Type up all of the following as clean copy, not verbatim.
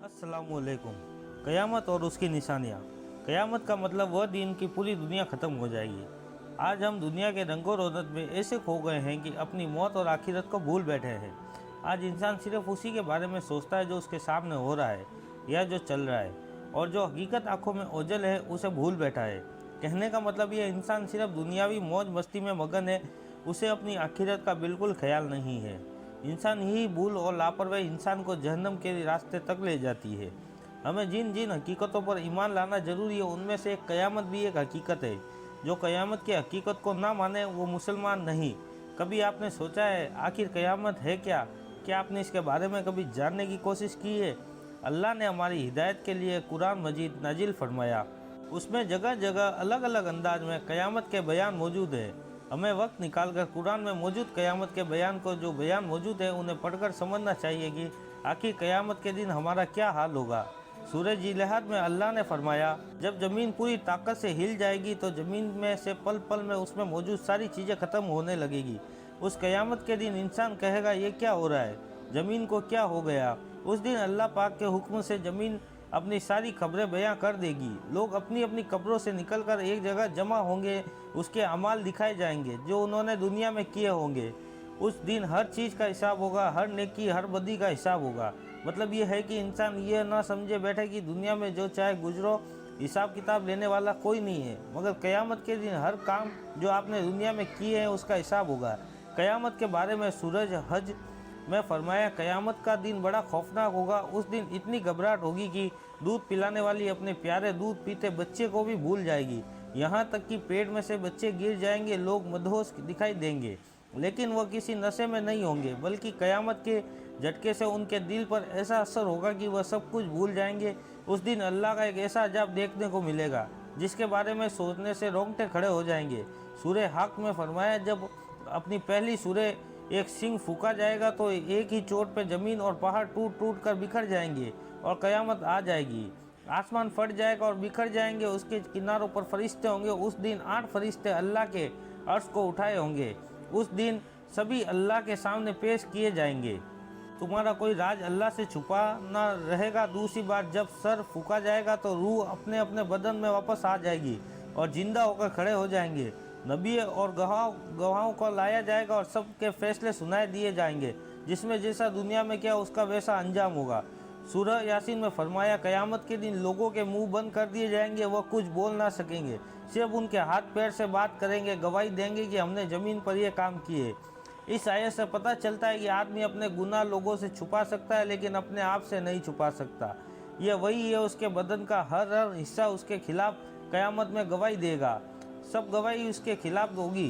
अस्सलामुअलैकुम। क़यामत और उसकी निशानियाँ। क़यामत का मतलब वह दिन कि पूरी दुनिया ख़त्म हो जाएगी। आज हम दुनिया के रंगो रौनक में ऐसे खो गए हैं कि अपनी मौत और आखिरत को भूल बैठे हैं। आज इंसान सिर्फ उसी के बारे में सोचता है जो उसके सामने हो रहा है या जो चल रहा है, और जो हकीकत आंखों में ओझल है उसे भूल बैठा है। कहने का मतलब यह इंसान सिर्फ दुनियावी मौज मस्ती में मगन है, उसे अपनी आखिरत का बिल्कुल ख्याल नहीं है। इंसान ही भूल और लापरवाही इंसान को जहन्नम के रास्ते तक ले जाती है। हमें जिन जिन हकीकतों पर ईमान लाना ज़रूरी है उनमें से एक क़यामत भी एक हकीकत है। जो क़यामत की हकीकत को ना माने वो मुसलमान नहीं। कभी आपने सोचा है आखिर क़यामत है क्या? क्या आपने इसके बारे में कभी जानने की कोशिश की है? अल्लाह ने हमारी हिदायत के लिए कुरान मजीद नाजिल फरमाया। उसमें जगह जगह अलग अलग अंदाज में क़यामत के बयान मौजूद है। हमें वक्त निकालकर कुरान में मौजूद क़यामत के बयान को, जो बयान मौजूद है, उन्हें पढ़कर समझना चाहिए कि आखिर क़यामत के दिन हमारा क्या हाल होगा। सूरह जिलहद में अल्लाह ने फरमाया, जब ज़मीन पूरी ताकत से हिल जाएगी तो ज़मीन में से पल पल में उसमें मौजूद सारी चीज़ें ख़त्म होने लगेगी। उस क़यामत के दिन इंसान कहेगा ये क्या हो रहा है, ज़मीन को क्या हो गया। उस दिन अल्लाह पाक के हुक्म से ज़मीन अपनी सारी खबरें बयां कर देगी। लोग अपनी अपनी कब्रों से निकलकर एक जगह जमा होंगे, उसके अमाल दिखाए जाएंगे जो उन्होंने दुनिया में किए होंगे। उस दिन हर चीज़ का हिसाब होगा, हर नेकी हर बदी का हिसाब होगा। मतलब ये है कि इंसान ये ना समझे बैठे कि दुनिया में जो चाहे गुजरो, हिसाब किताब लेने वाला कोई नहीं है, मगर क़यामत के दिन हर काम जो आपने दुनिया में किए हैं उसका हिसाब होगा। क़यामत के बारे में सूरह हज में फरमाया, क़यामत का दिन बड़ा खौफनाक होगा। उस दिन इतनी घबराहट होगी कि दूध पिलाने वाली अपने प्यारे दूध पीते बच्चे को भी भूल जाएगी। यहाँ तक कि पेट में से बच्चे गिर जाएंगे, लोग मदहोश दिखाई देंगे, लेकिन वह किसी नशे में नहीं होंगे, बल्कि क़यामत के झटके से उनके दिल पर ऐसा असर होगा कि वह सब कुछ भूल जाएंगे। उस दिन अल्लाह का एक ऐसा अजाब देखने को मिलेगा जिसके बारे में सोचने से रोंगटे खड़े हो जाएंगे। सूरह हक़ में फरमाया, जब अपनी पहली सूरह एक सिंह फूका जाएगा तो एक ही चोट पे ज़मीन और पहाड़ टूट टूट कर बिखर जाएंगे और क़यामत आ जाएगी। आसमान फट जाएगा और बिखर जाएंगे, उसके किनारों पर फरिश्ते होंगे। उस दिन 8 फरिश्ते अल्लाह के अर्श को उठाए होंगे। उस दिन सभी अल्लाह के सामने पेश किए जाएंगे। तुम्हारा कोई राज अल्लाह से छुपा ना रहेगा। दूसरी बार जब सर फूका जाएगा तो रूह अपने अपने बदन में वापस आ जाएगी और जिंदा होकर खड़े हो जाएंगे। नबी और गवाहों को लाया जाएगा और सबके फैसले सुनाए दिए जाएंगे। जिसमें जैसा दुनिया में किया उसका वैसा अंजाम होगा। सूरह यासीन में फरमाया, क़यामत के दिन लोगों के मुंह बंद कर दिए जाएंगे, वह कुछ बोल ना सकेंगे, सिर्फ उनके हाथ पैर से बात करेंगे, गवाही देंगे कि हमने ज़मीन पर यह काम किए। इस आयत से पता चलता है कि आदमी अपने गुनाह लोगों से छुपा सकता है, लेकिन अपने आप से नहीं छुपा सकता। यह वही है, उसके बदन का हर हर हिस्सा उसके खिलाफ क़यामत में गवाही देगा। सब गवाही उसके खिलाफ होगी।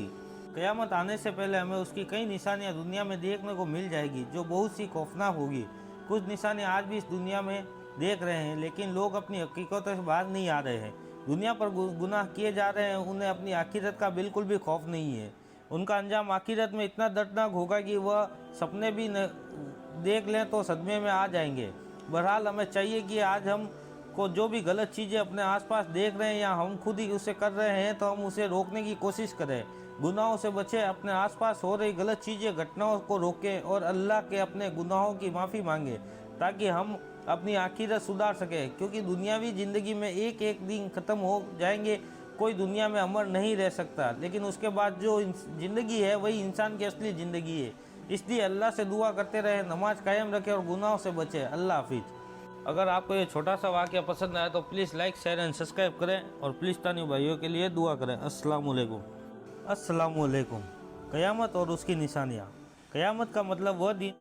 क़यामत आने से पहले हमें उसकी कई निशानियां दुनिया में देखने को मिल जाएगी जो बहुत सी खौफनाक होगी। कुछ निशानियां आज भी इस दुनिया में देख रहे हैं, लेकिन लोग अपनी हकीकतों से बाहर नहीं आ रहे हैं। दुनिया पर गुनाह किए जा रहे हैं, उन्हें अपनी आखिरत का बिल्कुल भी खौफ नहीं है। उनका अंजाम आखिरत में इतना दर्दनाक होगा कि वह सपने भी देख लें तो सदमे में आ जाएंगे। बहरहाल हमें चाहिए कि आज हम को जो भी गलत चीज़ें अपने आसपास देख रहे हैं या हम खुद ही उसे कर रहे हैं तो हम उसे रोकने की कोशिश करें। गुनाहों से बचें, अपने आसपास हो रही गलत चीज़ें घटनाओं को रोकें और अल्लाह के अपने गुनाहों की माफ़ी मांगें ताकि हम अपनी आखिरत सुधार सकें। क्योंकि दुनियावी ज़िंदगी में एक एक दिन ख़त्म हो जाएंगे। कोई दुनिया में अमर नहीं रह सकता, लेकिन उसके बाद जो ज़िंदगी है वही इंसान की असली ज़िंदगी है। इसलिए अल्लाह से दुआ करते रहें, नमाज कायम रखें और गुनाहों से बचें। अल्लाह हाफिज़। अगर आपको ये छोटा सा वाक़या पसंद आया तो please like share and subscribe करें और फिलिस्तीनी भाइयों के लिए दुआ करें। अस्सलामुअलैकुम। क़यामत और उसकी निशानियाँ। क़यामत का मतलब वह दिन